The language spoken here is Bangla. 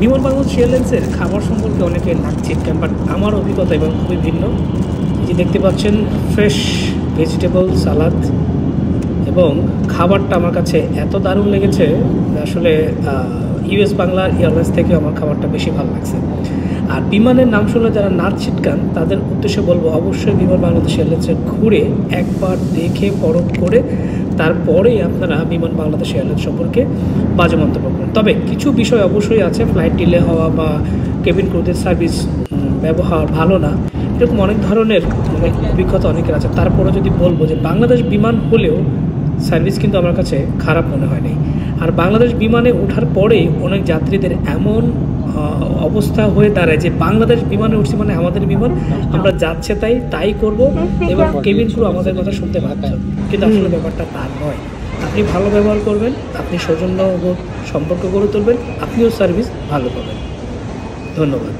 বিমান বাংলাদেশ এয়ারলাইন্সের খাবার সম্পর্কে অনেকে লাগছিলেন, বাট আমার অভিজ্ঞতা এবং খুবই ভিন্ন। যে দেখতে পাচ্ছেন ফ্রেশ ভেজিটেবল সালাদ এবং খাবারটা আমার কাছে এত দারুণ লেগেছে, আসলে ইউএস বাংলা এয়ারলাইন্স থেকে আমার খাবারটা বেশি ভালো লাগছে। আর বিমানের নাম শুনলে যারা নাচ ছিটকান তাদের উদ্দেশ্যে বলবো, অবশ্যই বিমান বাংলাদেশ এয়ারলাইন্সে ঘুরে একবার দেখে পরখ করে তারপরেই আপনারা বিমান বাংলাদেশ এয়ারলাইন্স সম্পর্কে বাজে মন্তব্য করেন। তবে কিছু বিষয় অবশ্যই আছে, ফ্লাইট ডিলে হওয়া বা কেবিন ক্রুদের সার্ভিস ব্যবহার ভালো না, এরকম অনেক ধরনের অভিজ্ঞতা অনেকের আছে। তারপরে যদি বলবো যে বাংলাদেশ বিমান হলেও সার্ভিস কিন্তু আমার কাছে খারাপ মনে হয়নি। আর বাংলাদেশ বিমানে ওঠার পরে অনেক যাত্রীদের এমন অবস্থা হয়ে দাঁড়ায় যে বাংলাদেশ বিমানে উঠছি মানে আমাদের বিমান, আমরা যাচ্ছে তাই করব এবং কেবিন ক্রু আমাদের কথা শুনতে বাধ্য। কিন্তু আসলে ব্যাপারটা তা নয়। আপনি ভালো ব্যবহার করবেন, আপনি সৌজন্যবোধ সম্পর্ক গড়ে তুলবেন, আপনিও সার্ভিস ভালো পাবেন। ধন্যবাদ।